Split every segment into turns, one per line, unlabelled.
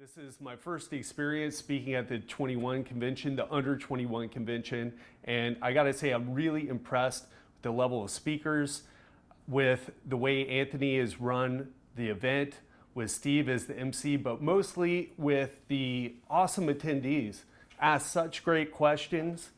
This is my first experience speaking at the 21 convention, the under 21 convention, and I gotta say I'm really impressed with the level of speakers, with the way Anthony has run the event, with Steve as the MC, but mostly with the awesome attendees. Asked such great questions,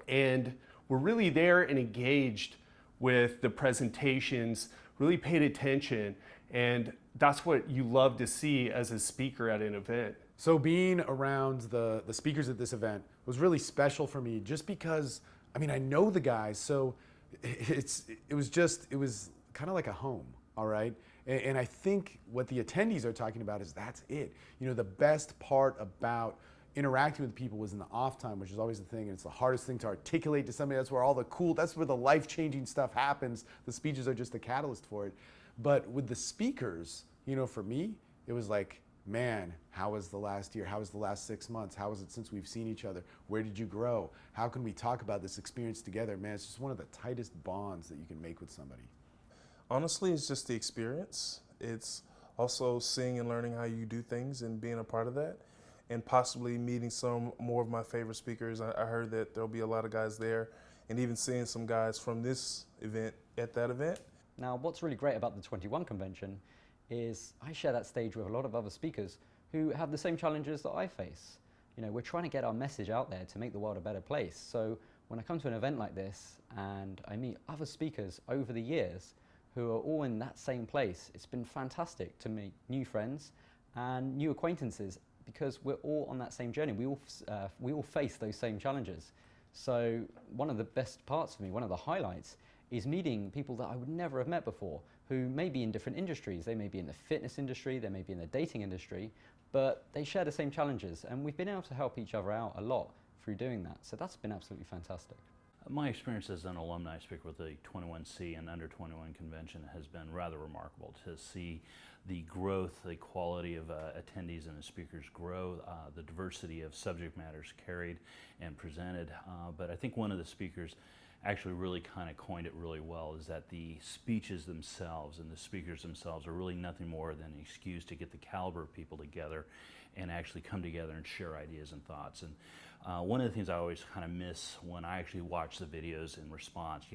and were really there and engaged with the presentations, really paid attention, and that's what you love to see as a speaker at an event.
So being around the speakers at this event was really special for me just because, I mean, I know the guys, so it was kind of like a home, all right? And I think what the attendees are talking about is that's it. You know, the best part about interacting with people was in the off time, which is always the thing, and it's the hardest thing to articulate to somebody. That's where the life-changing stuff happens. The speeches are just the catalyst for it. But with the speakers, you know, for me, it was like, man, how was the last year? How was the last 6 months? How was it since we've seen each other? Where did you grow? How can we talk about this experience together? Man, it's just one of the tightest bonds that you can make with somebody.
Honestly, it's just the experience. It's also seeing and learning how you do things and being a part of that, and possibly meeting some more of my favorite speakers. I heard that there'll be a lot of guys there, and even seeing some guys from this event at that event.
Now, what's really great about the 21 convention is I share that stage with a lot of other speakers who have the same challenges that I face. You know, we're trying to get our message out there to make the world a better place. So when I come to an event like this and I meet other speakers over the years who are all in that same place, it's been fantastic to meet new friends and new acquaintances because we're all on that same journey. We all face those same challenges. So one of the best parts for me, one of the highlights, is meeting people that I would never have met before, who may be in different industries. They may be in the fitness industry, they may be in the dating industry, but they share the same challenges, and we've been able to help each other out a lot through doing that. So that's been absolutely fantastic.
My experience as an alumni speaker with the 21C and under 21 convention has been rather remarkable to see the growth, the quality of attendees and the speakers grow, the diversity of subject matters carried and presented. But I think one of the speakers actually really kind of coined it really well, is that the speeches themselves and the speakers themselves are really nothing more than an excuse to get the caliber of people together and actually come together and share ideas and thoughts. And one of the things I always kind of miss when I actually watch the videos in response,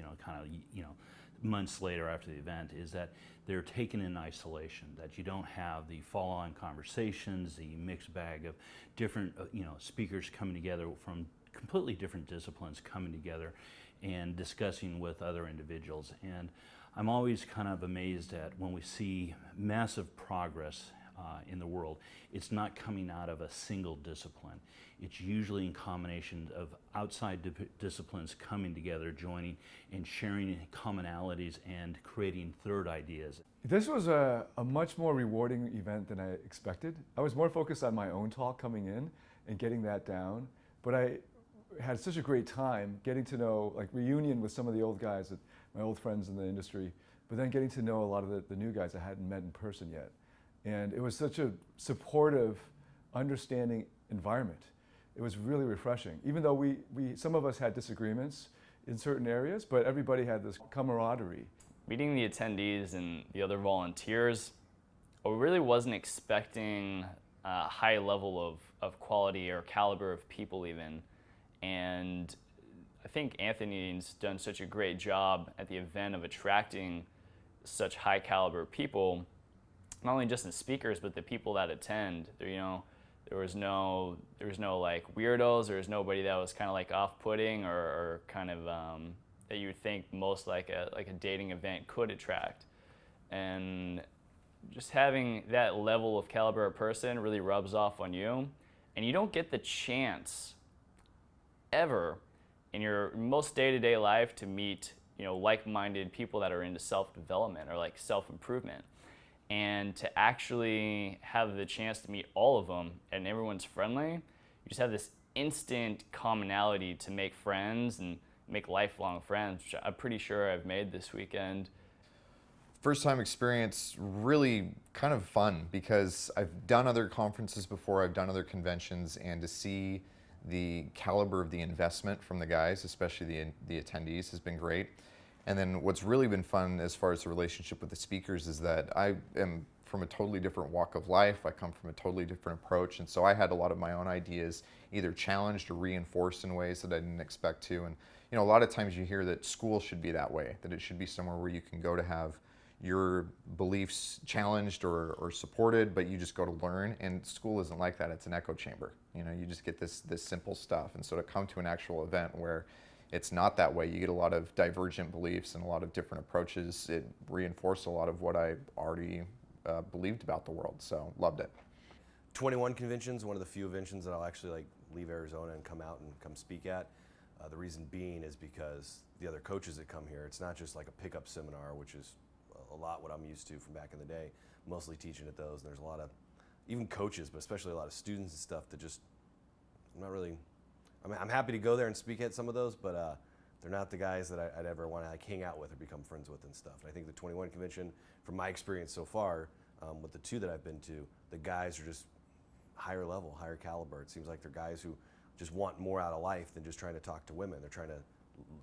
months later after the event, is that they're taken in isolation, that you don't have the follow-on conversations, the mixed bag of different speakers coming together from completely different disciplines coming together and discussing with other individuals. And I'm always kind of amazed at when we see massive progress in the world, it's not coming out of a single discipline. It's usually in combination of outside disciplines coming together, joining, and sharing commonalities and creating third ideas.
This was a much more rewarding event than I expected. I was more focused on my own talk coming in and getting that down, but I had such a great time getting to know, like, reunion with some of the old guys, my old friends in the industry, but then getting to know a lot of the new guys I hadn't met in person yet. And it was such a supportive, understanding environment. It was really refreshing. Even though some of us had disagreements in certain areas, but everybody had this camaraderie.
Meeting the attendees and the other volunteers, I really wasn't expecting a high level of quality or caliber of people even. And I think Anthony's done such a great job at the event of attracting such high caliber people, not only just the speakers, but the people that attend. There was no like weirdos. There was nobody that was kind of like off-putting or kind of that you would think most like a dating event could attract. And just having that level of caliber of person really rubs off on you, and you don't get the chance ever in your most day-to-day life to meet like-minded people that are into self-development or like self-improvement, and to actually have the chance to meet all of them and everyone's friendly. You just have this instant commonality to make friends and make lifelong friends, which I'm pretty sure I've made this weekend.
First time experience, really kind of fun, because I've done other conferences before, I've done other conventions, and to see the caliber of the investment from the guys, especially the attendees, has been great. And then what's really been fun as far as the relationship with the speakers is that I am from a totally different walk of life. I come from a totally different approach. And so I had a lot of my own ideas either challenged or reinforced in ways that I didn't expect to. And a lot of times you hear that school should be that way, that it should be somewhere where you can go to have your beliefs challenged or supported, but you just go to learn. And school isn't like that. It's an echo chamber. You just get this simple stuff. And so to come to an actual event where it's not that way, you get a lot of divergent beliefs and a lot of different approaches. It reinforced a lot of what I already believed about the world. So loved it.
21 conventions, one of the few conventions that I'll actually leave Arizona and come out and come speak at. The reason being is because the other coaches that come here, it's not just like a pickup seminar, which is a lot what I'm used to from back in the day, mostly teaching at those. And there's a lot of, even coaches, but especially a lot of students and stuff that just, I'm happy to go there and speak at some of those, but they're not the guys that I'd ever want to hang out with or become friends with and stuff. And I think the 21 convention, from my experience so far, with the 2 that I've been to, the guys are just higher level, higher caliber. It seems like they're guys who just want more out of life than just trying to talk to women. They're trying to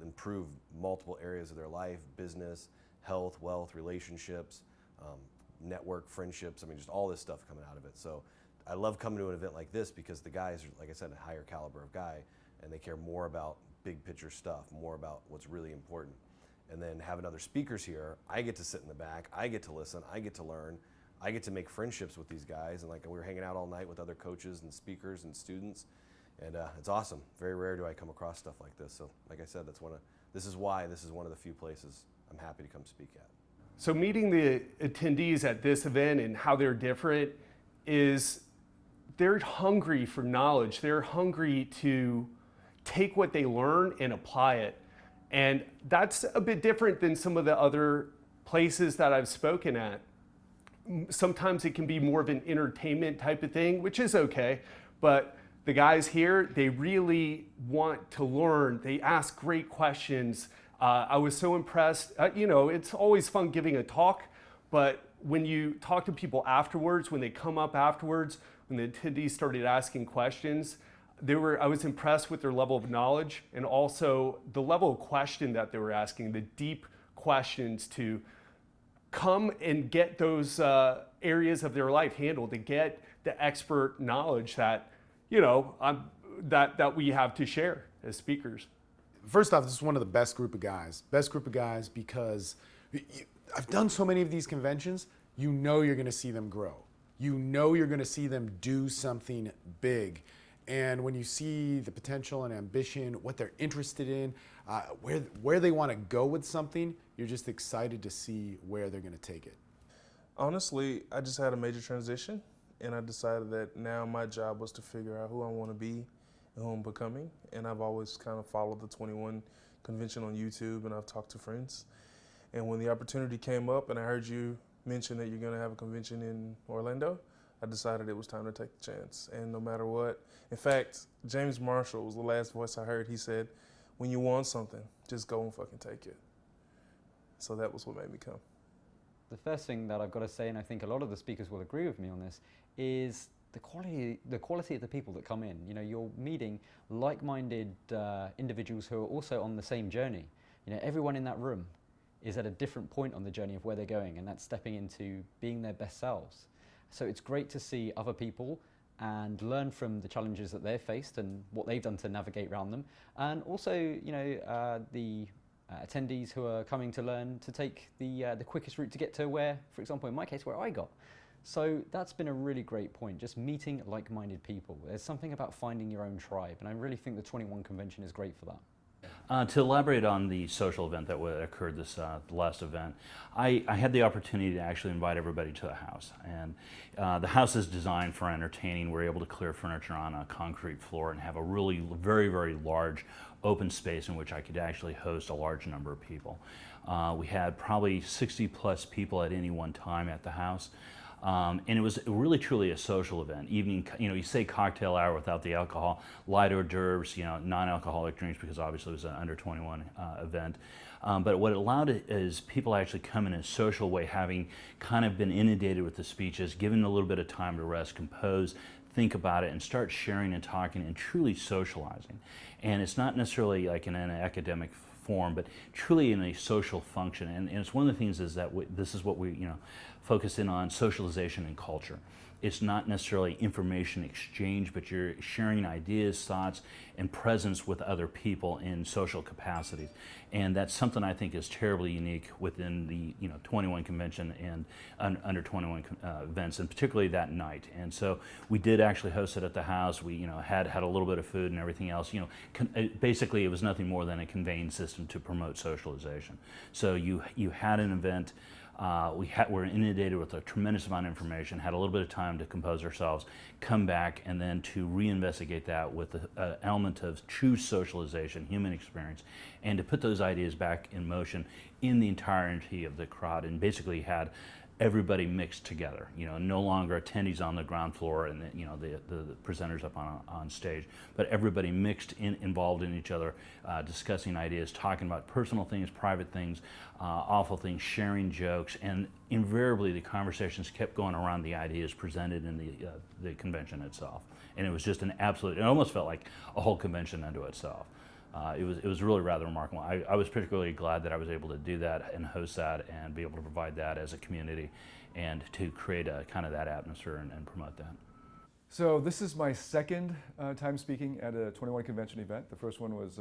improve multiple areas of their life: business, health, wealth, relationships, network, friendships. Just all this stuff coming out of it. So I love coming to an event like this because the guys are, like I said, a higher caliber of guy, and they care more about big picture stuff, more about what's really important. And then having other speakers here, I get to sit in the back, I get to listen, I get to learn, I get to make friendships with these guys. And we were hanging out all night with other coaches and speakers and students. And it's awesome. Very rare do I come across stuff like this. So like I said, this is why this is one of the few places I'm happy to come speak at.
So meeting the attendees at this event and how they're different is they're hungry for knowledge. They're hungry to take what they learn and apply it. And that's a bit different than some of the other places that I've spoken at. Sometimes it can be more of an entertainment type of thing, which is okay, but the guys here, they really want to learn. They ask great questions. I was so impressed. It's always fun giving a talk, but when you talk to people afterwards, when they come up afterwards, when the attendees started asking questions, I was impressed with their level of knowledge and also the level of question that they were asking, the deep questions to come and get those areas of their life handled, to get the expert knowledge that that we have to share as speakers.
First off, this is one of the best group of guys because I've done so many of these conventions. You're going to see them grow. You're going to see them do something big. And when you see the potential and ambition, what they're interested in, where they want to go with something, you're just excited to see where they're going to take it.
Honestly, I just had a major transition, and I decided that now my job was to figure out who I want to be and who I'm becoming. And I've always kind of followed the 21 convention on YouTube, and I've talked to friends. And when the opportunity came up and I heard you mention that you're going to have a convention in Orlando, I decided it was time to take the chance. And no matter what, in fact, James Marshall was the last voice I heard. He said, when you want something, just go and fucking take it. So that was what made me come.
The first thing that I've got to say, and I think a lot of the speakers will agree with me on this, is the quality of the people that come in. You're meeting like-minded individuals who are also on the same journey. Everyone in that room is at a different point on the journey of where they're going, and that's stepping into being their best selves. So it's great to see other people and learn from the challenges that they've faced and what they've done to navigate around them. And also, the attendees who are coming to learn to take the quickest route to get to where, for example, in my case, where I got. So that's been a really great point, just meeting like-minded people. There's something about finding your own tribe, and I really think the 21 convention is great for that.
To elaborate on the social event that occurred this last event, I had the opportunity to actually invite everybody to the house. And the house is designed for entertaining. We're able to clear furniture on a concrete floor and have a really very, very large open space in which I could actually host a large number of people. We had probably 60 plus people at any one time at the house. And it was really truly a social event. Evening, you say cocktail hour without the alcohol, light hors d'oeuvres, non-alcoholic drinks, because obviously it was an under 21 event. But what it allowed is people actually come in a social way, having kind of been inundated with the speeches, given a little bit of time to rest, compose, think about it, and start sharing and talking and truly socializing. And it's not necessarily like in an academic form, but truly in a social function. And it's one of the things is that this is what we focus in on: socialization and culture. It's not necessarily information exchange, but you're sharing ideas, thoughts, and presence with other people in social capacities. And that's something I think is terribly unique within the 21 convention and under 21 events, and particularly that night. And so we did actually host it at the house. We had a little bit of food and everything else. Basically it was nothing more than a conveying system to promote socialization. So you had an event. We're inundated with a tremendous amount of information, had a little bit of time to compose ourselves, come back, and then to reinvestigate that with an element of true socialization, human experience, and to put those ideas back in motion in the entirety of the crowd, and basically had everybody mixed together. No longer attendees on the ground floor and the presenters up on stage, but everybody mixed involved in each other, discussing ideas, talking about personal things, private things, awful things, sharing jokes, and invariably the conversations kept going around the ideas presented in the convention itself. And it was just it almost felt like a whole convention unto itself. It was really rather remarkable. I was particularly glad that I was able to do that and host that and be able to provide that as a community and to create a kind of that atmosphere and promote that.
So this is my second time speaking at a 21 convention event. The first one was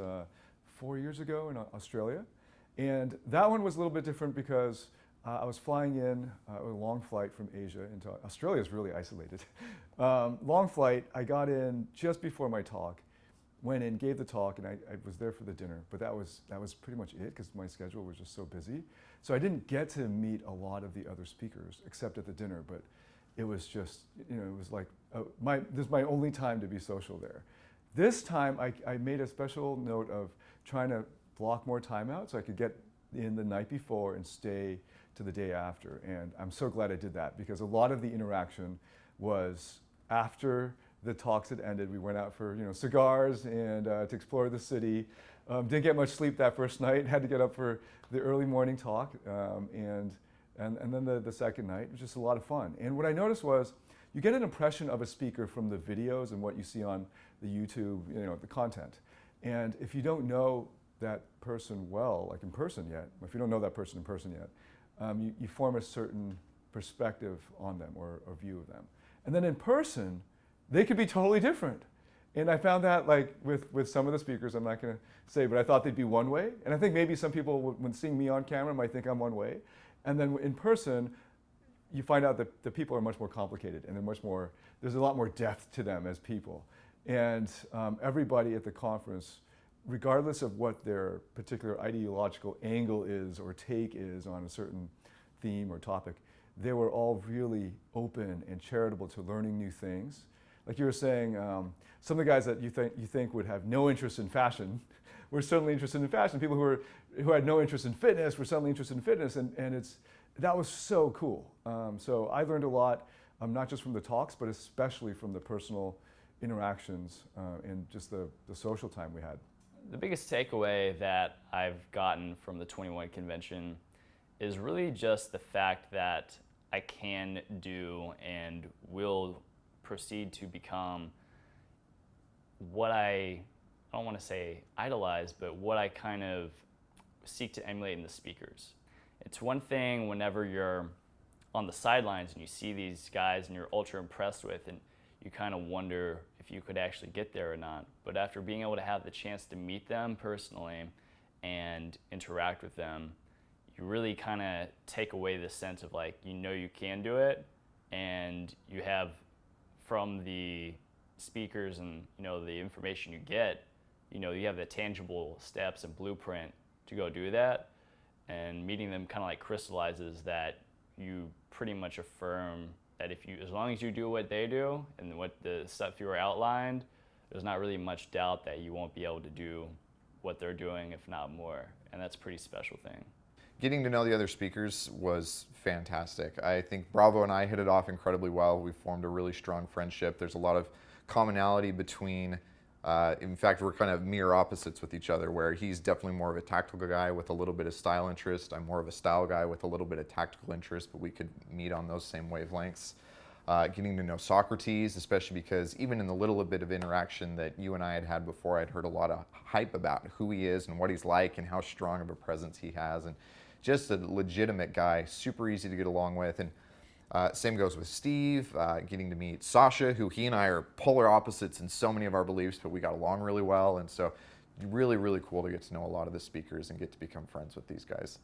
4 years ago in Australia. And that one was a little bit different because I was flying in a long flight from Asia into Australia. Is really isolated. Long flight. I got in just before my talk. Went in, gave the talk, and I was there for the dinner. But that was pretty much it because my schedule was just so busy. So I didn't get to meet a lot of the other speakers except at the dinner. But it was just, it was like this is my only time to be social there. This time I made a special note of trying to block more time out so I could get in the night before and stay to the day after. And I'm so glad I did that because a lot of the interaction was after the talks had ended. We went out for cigars and to explore the city. Didn't get much sleep that first night. Had to get up for the early morning talk, and then the second night. It was just a lot of fun. And what I noticed was you get an impression of a speaker from the videos and what you see on the YouTube, the content. And if you don't know that person well, like in person yet, if you don't know that person in person yet, you form a certain perspective on them or view of them. And then in person, they could be totally different. And I found that like with some of the speakers, I'm not going to say, but I thought they'd be one way. And I think maybe some people, when seeing me on camera, might think I'm one way. And then in person, you find out that the people are much more complicated and there's a lot more depth to them as people. And everybody at the conference, regardless of what their particular ideological angle is or take is on a certain theme or topic, they were all really open and charitable to learning new things. Like you were saying, some of the guys that you think would have no interest in fashion were suddenly interested in fashion. People who had no interest in fitness were suddenly interested in fitness, and that was so cool. So I learned a lot, not just from the talks, but especially from the personal interactions and just the social time we had.
The biggest takeaway that I've gotten from the 21 convention is really just the fact that I can do and will proceed to become what I don't want to say idolize, but what I kind of seek to emulate in the speakers. It's one thing whenever you're on the sidelines and you see these guys and you're ultra impressed with, and you kind of wonder if you could actually get there or not. But after being able to have the chance to meet them personally and interact with them, you really kind of take away the sense of like, you can do it, and you have from the speakers and the information you get, you have the tangible steps and blueprint to go do that. And meeting them kind of like crystallizes that you pretty much affirm that as long as you do what they do and what the stuff you were outlined, there's not really much doubt that you won't be able to do what they're doing, if not more. And that's a pretty special thing.
Getting to know the other speakers was fantastic. I think Bravo and I hit it off incredibly well. We formed a really strong friendship. There's a lot of commonality between, in fact, we're kind of mirror opposites with each other, where he's definitely more of a tactical guy with a little bit of style interest. I'm more of a style guy with a little bit of tactical interest, but we could meet on those same wavelengths. getting to know Socrates, especially because even in the little bit of interaction that you and I had before, I'd heard a lot of hype about who he is and what he's like and how strong of a presence he has, and just a legitimate guy, super easy to get along with. And same goes with Steve, getting to meet Sasha, who he and I are polar opposites in so many of our beliefs, but we got along really well. And so really, really cool to get to know a lot of the speakers and get to become friends with these guys.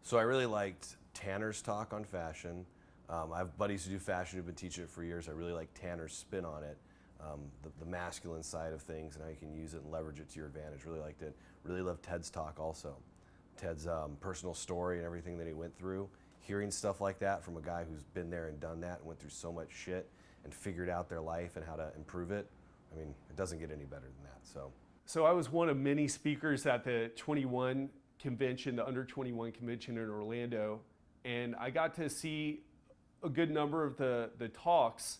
So I really liked Tanner's talk on fashion. I have buddies who do fashion who've been teaching it for years. I really like Tanner's spin on it, the masculine side of things and how you can use it and leverage it to your advantage. Really liked it. Really loved Ted's talk also. Ted's personal story and everything that he went through. Hearing stuff like that from a guy who's been there and done that and went through so much shit and figured out their life and how to improve it, I mean, it doesn't get any better than that.
So I was one of many speakers at the 21 convention, the under 21 convention in Orlando, and I got to see a good number of the talks,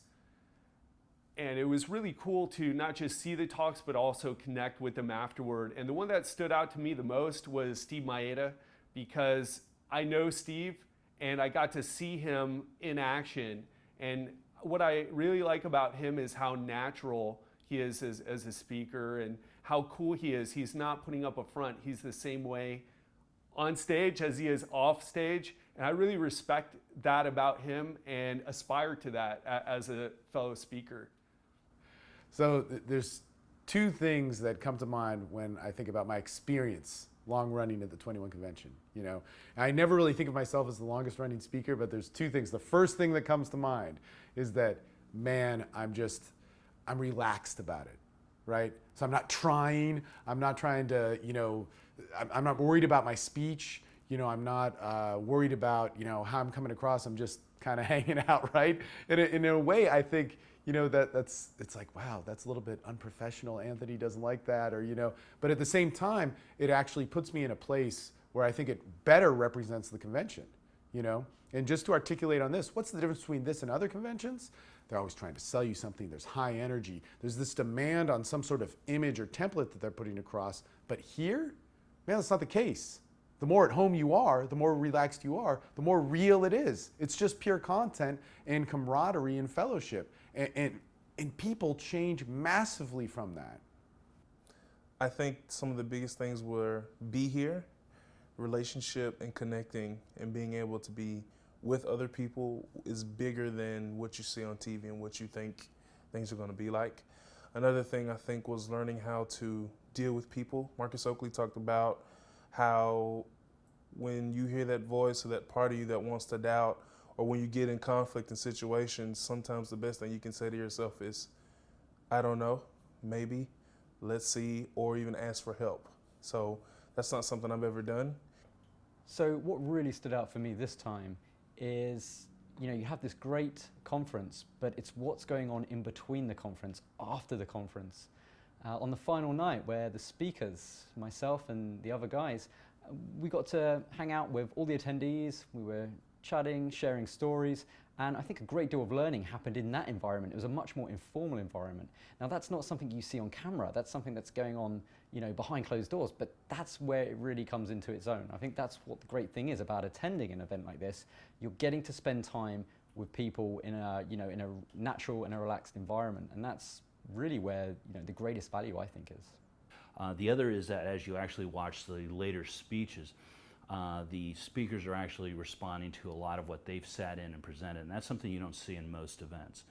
and it was really cool to not just see the talks but also connect with them afterward. And the one that stood out to me the most was Steve Maeda, because I know Steve and I got to see him in action, and what I really like about him is how natural he is as a speaker and how cool he is. He's not putting up a front. He's the same way on stage as he is off stage. And I really respect that about him and aspire to that as a fellow speaker.
So there's two things that come to mind when I think about my experience long running at the 21 convention. You know, I never really think of myself as the longest running speaker, but there's two things. The first thing that comes to mind is that, man, I'm relaxed about it, right? So I'm not trying to, you know, I'm not worried about my speech. You know, I'm not worried about, you know, how I'm coming across. I'm just kind of hanging out, right? And in a way, I think, you know, it's like, wow, that's a little bit unprofessional. Anthony doesn't like that, or, you know, but at the same time, it actually puts me in a place where I think it better represents the convention, you know? And just to articulate on this, what's the difference between this and other conventions? They're always trying to sell you something. There's high energy. There's this demand on some sort of image or template that they're putting across. But here, man, that's not the case. The more at home you are, the more relaxed you are, the more real it is. It's just pure content and camaraderie and fellowship. And people change massively from that.
I think some of the biggest things were be here, relationship and connecting and being able to be with other people is bigger than what you see on TV and what you think things are going to be like. Another thing I think was learning how to deal with people. Marcus Oakley talked about how when you hear that voice or that part of you that wants to doubt, or when you get in conflict in situations, sometimes the best thing you can say to yourself is, I don't know, maybe, let's see, or even ask for help. So that's not something I've ever done.
So what really stood out for me this time is, you know, you have this great conference, but it's what's going on in between the conference, after the conference. On the final night where the speakers, myself and the other guys, we got to hang out with all the attendees. We were chatting, sharing stories, and I think a great deal of learning happened in that environment. It was a much more informal environment. Now that's not something you see on camera. That's something that's going on, you know, behind closed doors, but that's where it really comes into its own. I think that's what the great thing is about attending an event like this. You're getting to spend time with people in a, you know, in a natural and a relaxed environment, and that's really where, you know, the greatest value I think is.
The other is that as you actually watch the later speeches, the speakers are actually responding to a lot of what they've sat in and presented, and that's something you don't see in most events.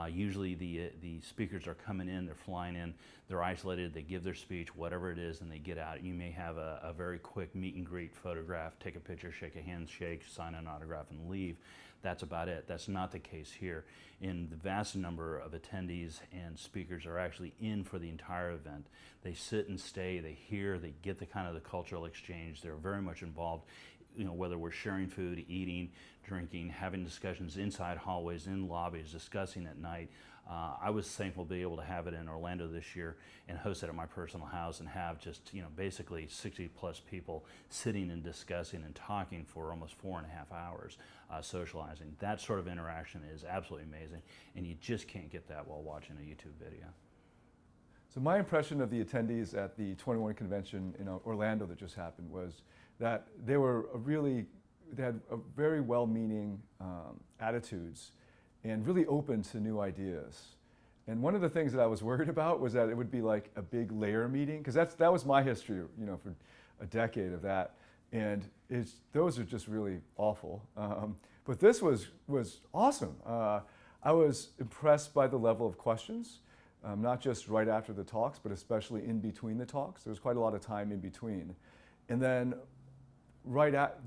Usually the speakers are coming in, they're flying in, they're isolated, they give their speech, whatever it is, and they get out. You may have a very quick meet and greet photograph, take a picture, shake a handshake, sign an autograph, and leave. That's about it. That's not the case here. And the vast number of attendees and speakers are actually in for the entire event. They sit and stay, they hear, they get the kind of the cultural exchange. They're very much involved, you know, whether we're sharing food, eating, drinking, having discussions inside hallways, in lobbies, discussing at night. I was thankful to be able to have it in Orlando this year and host it at my personal house and have just, you know, basically 60 plus people sitting and discussing and talking for almost 4.5 hours, socializing. That sort of interaction is absolutely amazing, and you just can't get that while watching a YouTube video.
So my impression of the attendees at the 21 convention in Orlando that just happened was that they had a very well-meaning attitudes, and really open to new ideas. And one of the things that I was worried about was that it would be like a big layer meeting, because that was my history, for a decade of that. And those are just really awful. But this was awesome. I was impressed by the level of questions, not just right after the talks, but especially in between the talks. There was quite a lot of time in between. And then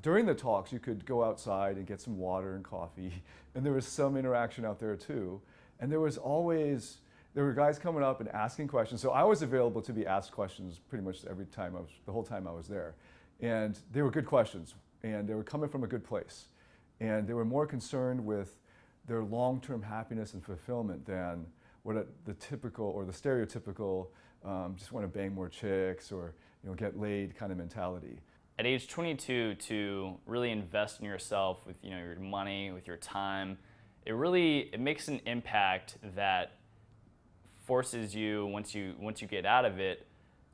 during the talks, you could go outside and get some water and coffee. And there was some interaction out there too. And there were guys coming up and asking questions. So I was available to be asked questions pretty much the whole time I was there. And they were good questions, and they were coming from a good place. And they were more concerned with their long-term happiness and fulfillment than the typical or the stereotypical just want to bang more chicks or get laid kind of mentality.
At age 22, to really invest in yourself with your money, with your time, it makes an impact that forces you, once you get out of it,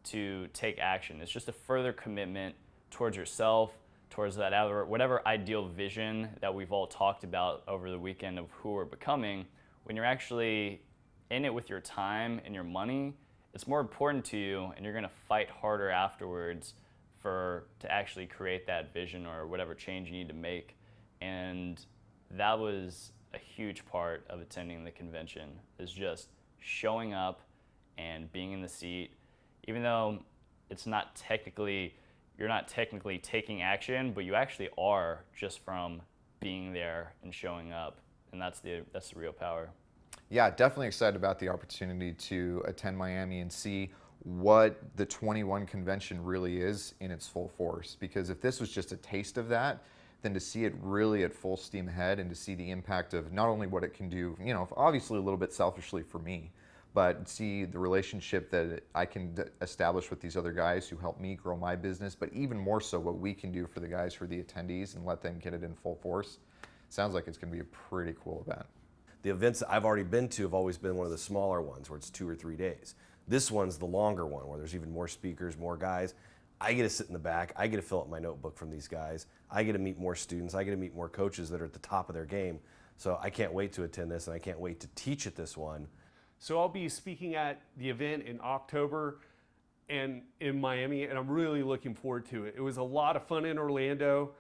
to take action. It's just a further commitment towards yourself, towards whatever ideal vision that we've all talked about over the weekend of who we're becoming. When you're actually in it with your time and your money, it's more important to you, and you're going to fight harder afterwards to actually create that vision or whatever change you need to make. And that was a huge part of attending the convention, is just showing up and being in the seat, even though you're not technically taking action, but you actually are, just from being there and showing up. And that's the real power.
Yeah, definitely excited about the opportunity to attend Miami and see what the 21 convention really is in its full force. Because if this was just a taste of that, then to see it really at full steam ahead and to see the impact of not only what it can do, obviously a little bit selfishly for me, but see the relationship that I can establish with these other guys who help me grow my business, but even more so what we can do for the guys, for the attendees, and let them get it in full force. Sounds like it's going to be a pretty cool event.
The events that I've already been to have always been one of the smaller ones where it's 2 or 3 days. This one's the longer one where there's even more speakers, more guys. I get to sit in the back. I get to fill up my notebook from these guys. I get to meet more students. I get to meet more coaches that are at the top of their game. So I can't wait to attend this, and I can't wait to teach at this one.
So I'll be speaking at the event in October and in Miami, and I'm really looking forward to it. It was a lot of fun in Orlando.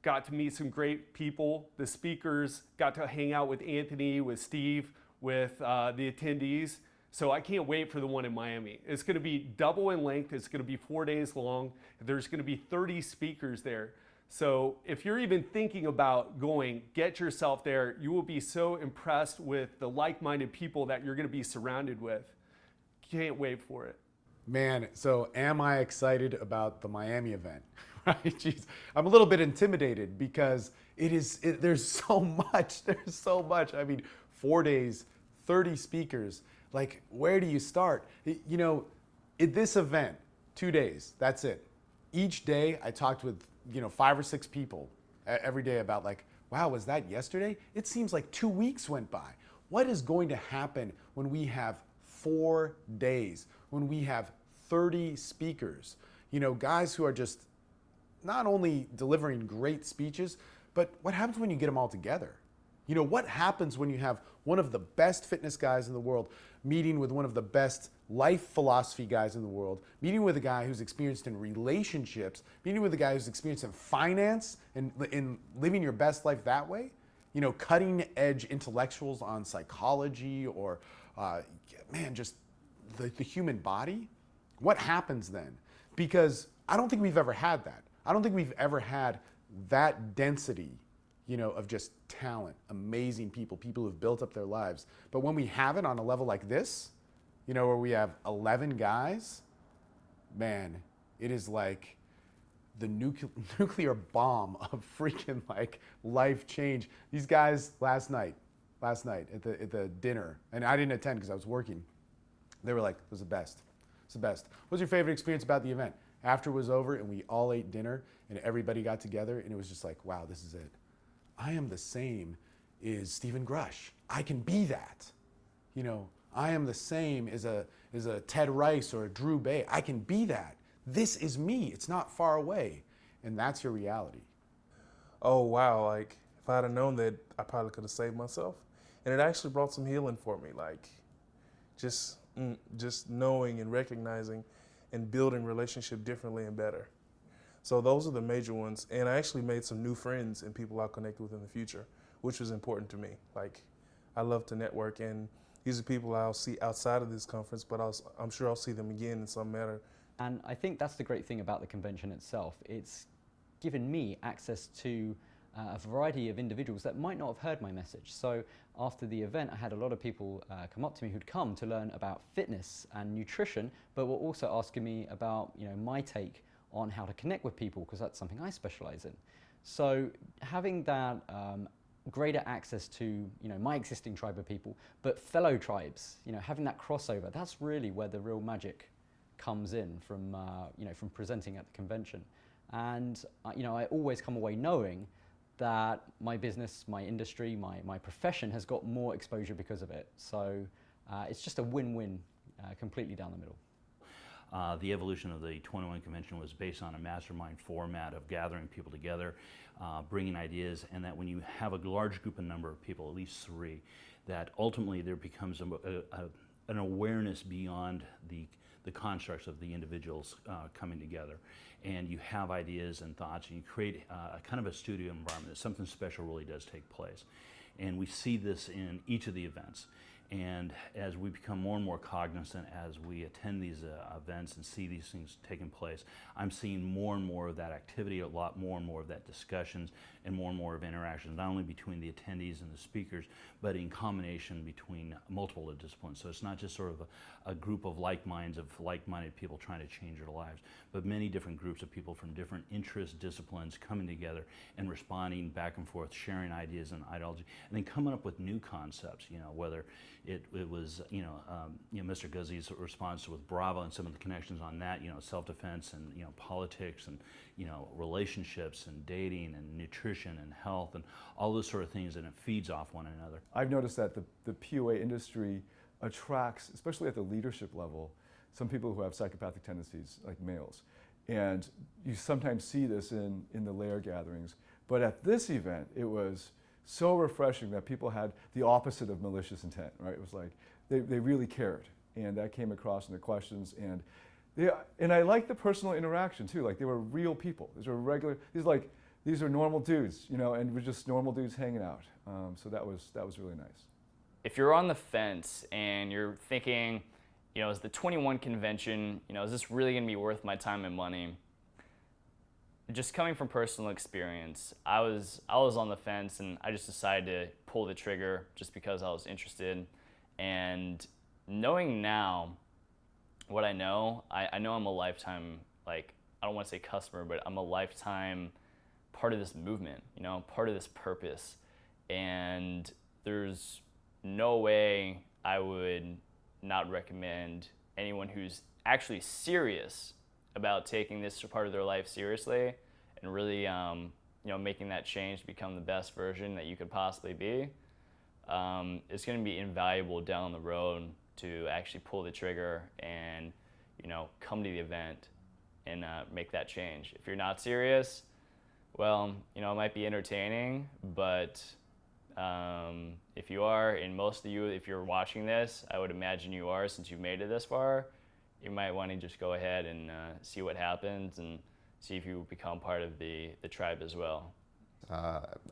Got to meet some great people, the speakers, got to hang out with Anthony, with Steve, with the attendees. So I can't wait for the one in Miami. It's going to be double in length. It's going to be 4 days long. There's going to be 30 speakers there. So if you're even thinking about going, get yourself there. You will be so impressed with the like-minded people that you're going to be surrounded with. Can't wait for it.
Man, so am I excited about the Miami event? Right? Jeez. I'm a little bit intimidated because there's so much. There's so much. I mean, 4 days, 30 speakers. Like, where do you start? At this event, 2 days, that's it. Each day I talked with 5 or 6 people every day about like, wow, was that yesterday? It seems like 2 weeks went by. What is going to happen when we have 4 days, when we have 30 speakers? Guys who are just not only delivering great speeches, but what happens when you get them all together? What happens when you have one of the best fitness guys in the world meeting with one of the best life philosophy guys in the world, meeting with a guy who's experienced in relationships, meeting with a guy who's experienced in finance and in living your best life that way? Cutting edge intellectuals on psychology or, just the human body? What happens then? Because I don't think we've ever had that. I don't think we've ever had that density of just talent, amazing people who've built up their lives. But when we have it on a level like this, where we have 11 guys, man, it is like the nuclear bomb of freaking like life change. These guys last night at the dinner, and I didn't attend because I was working. They were like, it was the best. It's the best. What was your favorite experience about the event? After it was over and we all ate dinner and everybody got together and it was just like, wow, this is it. I am the same as Stephen Grush. I can be that. I am the same as a Ted Rice or a Drew Bay. I can be that. This is me. It's not far away. And that's your reality.
Oh, wow. Like, if I had known that, I probably could have saved myself and it actually brought some healing for me. Like, just knowing and recognizing and building relationship differently and better. So those are the major ones. And I actually made some new friends and people I'll connect with in the future, which was important to me. Like, I love to network, and these are people I'll see outside of this conference, but I'm sure I'll see them again in some manner.
And I think that's the great thing about the convention itself. It's given me access to a variety of individuals that might not have heard my message. So after the event, I had a lot of people come up to me who'd come to learn about fitness and nutrition, but were also asking me about, you know, my take on how to connect with people, because that's something I specialize in. So having that greater access to, you know, my existing tribe of people, but fellow tribes, you know, having that crossover, that's really where the real magic comes in from, you know, from presenting at the convention. And, you know, I always come away knowing that my business, my industry, my profession has got more exposure because of it. So it's just a win-win completely down the middle.
The evolution of the 21 convention was based on a mastermind format of gathering people together, bringing ideas, and that when you have a large group of number of people, at least 3, that ultimately there becomes an awareness beyond the constructs of the individuals coming together. And you have ideas and thoughts, and you create a kind of a studio environment that something special really does take place. And we see this in each of the events. And as we become more and more cognizant as we attend these events and see these things taking place, I'm seeing more and more of that activity, a lot more and more of that discussions, and more of interactions, not only between the attendees and the speakers, but in combination between multiple disciplines. So it's not just sort of a group of like-minded people trying to change their lives, but many different groups of people from different interest disciplines coming together and responding back and forth, sharing ideas and ideology, and then coming up with new concepts, you know, whether it was, Mr. Guzzi's response with Bravo and some of the connections on that, you know, self-defense and, you know, politics and, you know, relationships and dating and nutrition and health and all those sort of things, and it feeds off one another.
I've noticed that the POA industry attracts, especially at the leadership level, some people who have psychopathic tendencies, like males. And you sometimes see this in the layer gatherings. But at this event, it was so refreshing that people had the opposite of malicious intent, right? It was like they really cared, and that came across in the questions. And I like the personal interaction too. Like, they were real people. These are normal dudes, you know, and we're just normal dudes hanging out. So that was really nice.
If you're on the fence and you're thinking, you know, is the 21 convention, you know, is this really going to be worth my time and money? Just coming from personal experience, I was on the fence, and I just decided to pull the trigger just because I was interested. And knowing now what I know I'm a lifetime, like, I don't want to say customer, but I'm a lifetime part of this movement, you know, part of this purpose. And there's no way I would not recommend anyone who's actually serious about taking this part of their life seriously and really, making that change to become the best version that you could possibly be. It's going to be invaluable down the road to actually pull the trigger and, you know, come to the event and make that change. If you're not serious, well, you know, it might be entertaining, but if you are, and most of you, if you're watching this, I would imagine you are, since you've made it this far, you might want to just go ahead and see what happens and see if you become part of the tribe as well.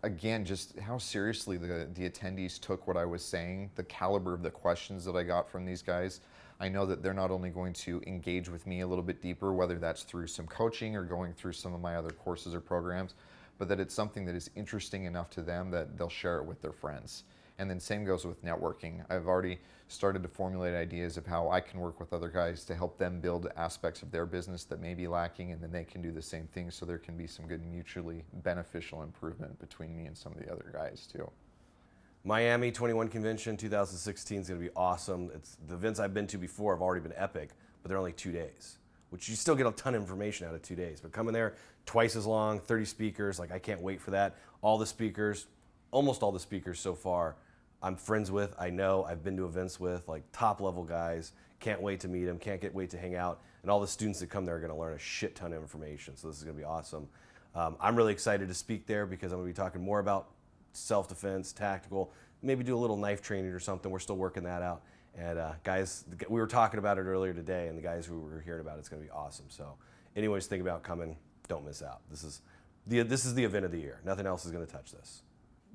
Again, just how seriously the attendees took what I was saying, the caliber of the questions that I got from these guys. I know that they're not only going to engage with me a little bit deeper, whether that's through some coaching or going through some of my other courses or programs, but that it's something that is interesting enough to them that they'll share it with their friends. And then same goes with networking. I've already started to formulate ideas of how I can work with other guys to help them build aspects of their business that may be lacking, and then they can do the same thing, so there can be some good mutually beneficial improvement between me and some of the other guys too.
Miami 21 Convention 2016 is going to be awesome. The events I've been to before have already been epic, but they're only 2 days, which you still get a ton of information out of 2 days. But coming there, twice as long, 30 speakers, like, I can't wait for that. All the speakers, almost all the speakers so far, I'm friends with, I know, I've been to events with, like, top level guys. Can't wait to meet them, wait to hang out. And all the students that come there are going to learn a shit ton of information. So this is going to be awesome. I'm really excited to speak there because I'm going to be talking more about self-defense, tactical, maybe do a little knife training or something. We're still working that out. And guys, we were talking about it earlier today, and the guys who were hearing about it's going to be awesome. So anybody's thinking about coming, don't miss out. This is the event of the year. Nothing else is going to touch this.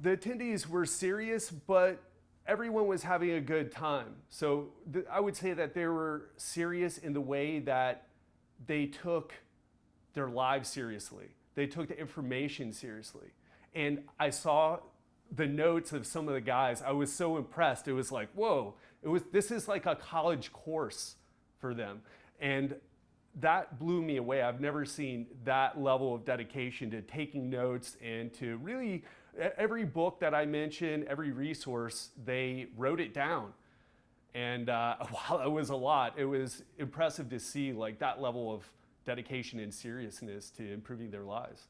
The attendees were serious, but everyone was having a good time. So I would say that they were serious in the way that they took their lives seriously. They took the information seriously. And I saw the notes of some of the guys. I was so impressed. It was like, whoa, this is like a college course for them. And that blew me away. I've never seen that level of dedication to taking notes and to really, every book that I mentioned, every resource, they wrote it down. And while it was a lot, it was impressive to see like that level of dedication and seriousness to improving their lives.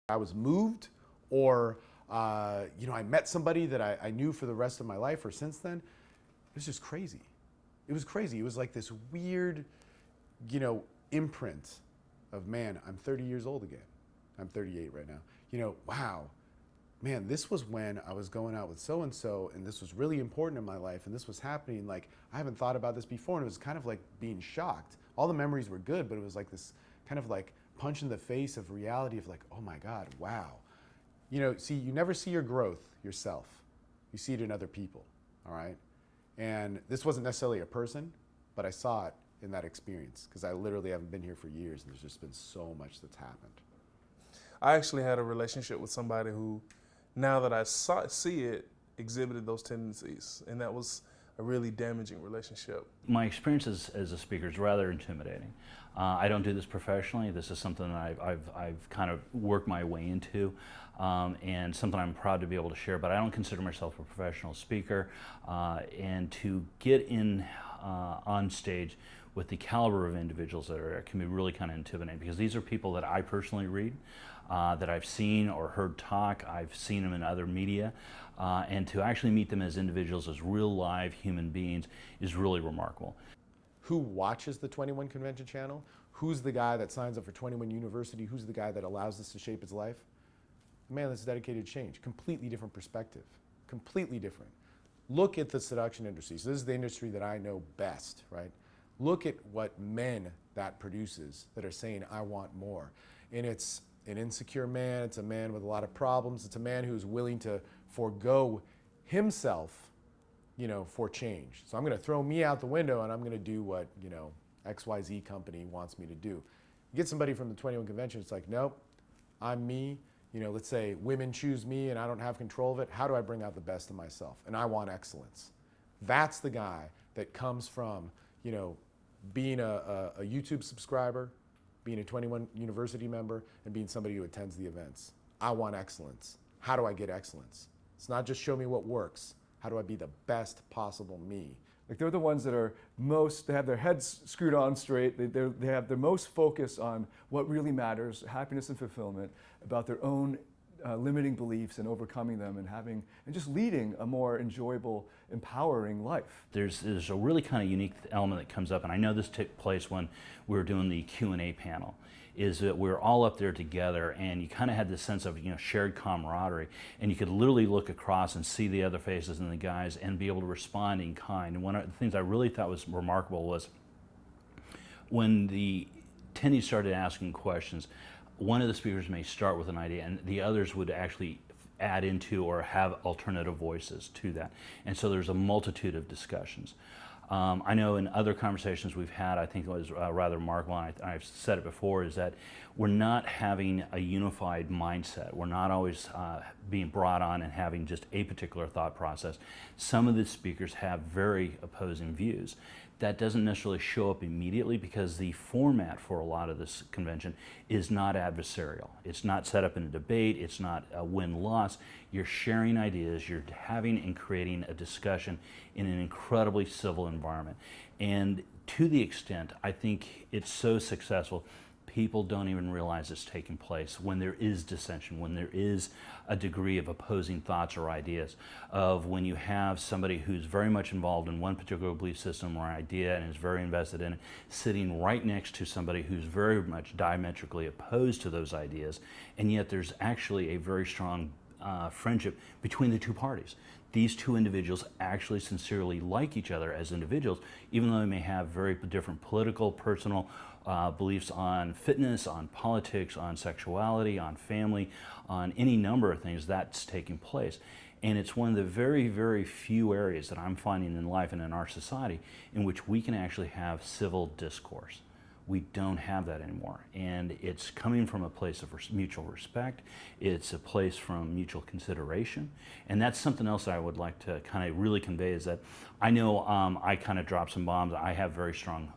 I was moved, or I met somebody that I knew for the rest of my life or since then. It was just crazy. It was crazy. It was like this weird, imprint of, man, I'm 30 years old again. I'm 38 right now. Wow, man, this was when I was going out with so-and-so, and this was really important in my life, and this was happening. Like, I haven't thought about this before, and it was kind of like being shocked. All the memories were good, but it was like this kind of like punch in the face of reality of like, oh my God, wow. See, you never see your growth yourself. You see it in other people, all right? And this wasn't necessarily a person, but I saw it in that experience, because I literally haven't been here for years, and there's just been so much that's happened.
I actually had a relationship with somebody who, now that I see it, exhibited those tendencies, and that was a really damaging relationship.
My experience as a speaker is rather intimidating. I don't do this professionally. This is something that I've kind of worked my way into, and something I'm proud to be able to share, but I don't consider myself a professional speaker. And to get in on stage with the caliber of individuals that are there can be really kind of intimidating, because these are people that I personally read, that I've seen or heard talk. I've seen them in other media, and to actually meet them as individuals, as real live human beings, is really remarkable.
Who watches the 21 Convention channel? Who's the guy that signs up for 21 University? Who's the guy that allows this to shape his life? A man that's dedicated to change. Completely different perspective. Completely different. Look at the seduction industry. So this is the industry that I know best, right? Look at what men that produces that are saying, I want more. And it's an insecure man. It's a man with a lot of problems. It's a man who's willing to forego himself, for change. So I'm going to throw me out the window, and I'm going to do what, XYZ company wants me to do. You get somebody from the 21 Convention, it's like, nope, I'm me. Let's say women choose me and I don't have control of it. How do I bring out the best of myself? And I want excellence. That's the guy that comes from, being a YouTube subscriber, being a 21 University member, and being somebody who attends the events. I want excellence. How do I get excellence? It's not just show me what works. How do I be the best possible me?
Like, they're the ones that are they have their heads screwed on straight. They have their most focus on what really matters, happiness and fulfillment, about their own limiting beliefs and overcoming them, and just leading a more enjoyable, empowering life.
There's a really kind of unique element that comes up, and I know this took place when we were doing the Q&A panel, is that we're all up there together, and you kind of had this sense of shared camaraderie, and you could literally look across and see the other faces and the guys and be able to respond in kind. And one of the things I really thought was remarkable was when the attendees started asking questions, one of the speakers may start with an idea, and the others would actually add into or have alternative voices to that. And so there's a multitude of discussions. I know in other conversations we've had, I think it was rather remarkable, and I've said it before, is that we're not having a unified mindset. We're not always being brought on and having just a particular thought process. Some of the speakers have very opposing views. That doesn't necessarily show up immediately, because the format for a lot of this convention is not adversarial. It's not set up in a debate. It's not a win-loss. You're sharing ideas. You're having and creating a discussion in an incredibly civil environment. And to the extent I think it's so successful, people don't even realize it's taking place when there is dissension, when there is a degree of opposing thoughts or ideas, of when you have somebody who's very much involved in one particular belief system or idea and is very invested in it, sitting right next to somebody who's very much diametrically opposed to those ideas, and yet there's actually a very strong friendship between the two parties. these two individuals actually sincerely like each other as individuals, even though they may have very different political, personal beliefs on fitness, on politics, on sexuality, on family, on any number of things that's taking place. And it's one of the very, very few areas that I'm finding in life and in our society in which we can actually have civil discourse. We don't have that anymore. And it's coming from a place of mutual respect. It's a place from mutual consideration. And that's something else I would like to kind of really convey is that I know I kind of drop some bombs. I have very strong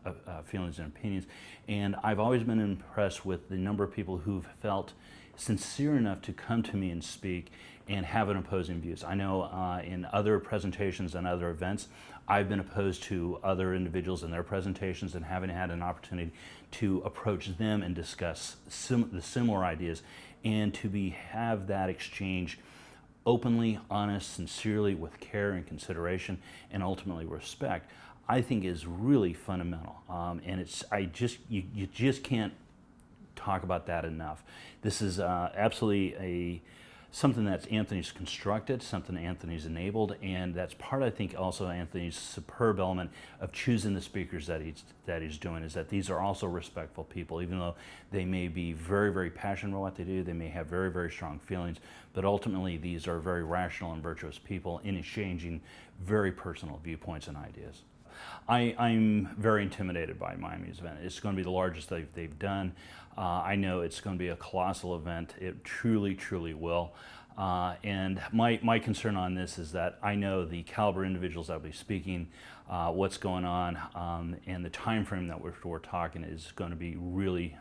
feelings and opinions. And I've always been impressed with the number of people who've felt sincere enough to come to me and speak and have an opposing views. I know in other presentations and other events, I've been opposed to other individuals in their presentations and haven't had an opportunity to approach them and discuss the similar ideas and to have that exchange openly, honest, sincerely, with care and consideration, and ultimately respect, I think is really fundamental. And you just can't talk about that enough. This is absolutely something that Anthony's constructed, something Anthony's enabled, and that's part, I think, also Anthony's superb element of choosing the speakers that he's doing, is that these are also respectful people, even though they may be very, very passionate about what they do, they may have very, very strong feelings, but ultimately these are very rational and virtuous people in exchanging very personal viewpoints and ideas. I'm very intimidated by Miami's event. It's going to be the largest they've done. I know it's going to be a colossal event. It truly, truly will. And my concern on this is that I know the caliber individuals that will be speaking, what's going on, and the time frame that we're talking is going to be really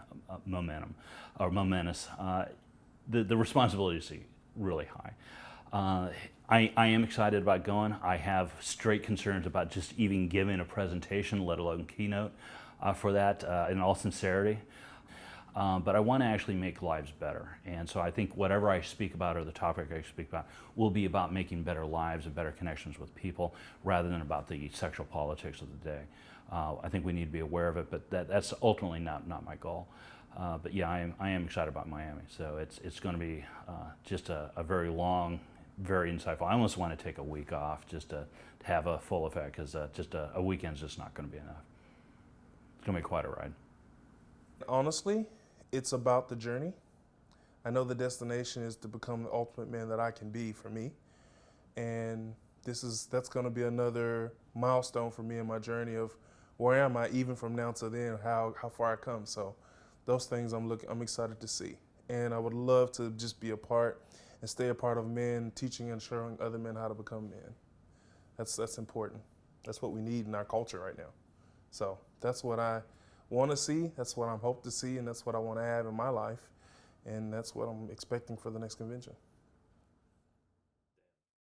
momentous. The responsibility is really high. I am excited about going. I have straight concerns about just even giving a presentation, let alone keynote, for that in all sincerity. But I want to actually make lives better. And so I think whatever I speak about or the topic I speak about will be about making better lives and better connections with people rather than about the sexual politics of the day. I think we need to be aware of it, but that's ultimately not my goal. But yeah, I am excited about Miami. So it's going to be just a very long, very insightful. I almost want to take a week off just to have a full effect, because just a weekend's just not going to be enough. It's going to be quite a ride.
Honestly, it's about the journey. I know the destination is to become the ultimate man that I can be for me. And that's going to be another milestone for me in my journey of where am I even from now to then, how far I come. So those things I'm excited to see. And I would love to just be a part and stay a part of men, teaching and showing other men how to become men. That's important. That's what we need in our culture right now. So that's what I want to see, that's what I'm hoping to see, and that's what I want to have in my life, and that's what I'm expecting for the next convention.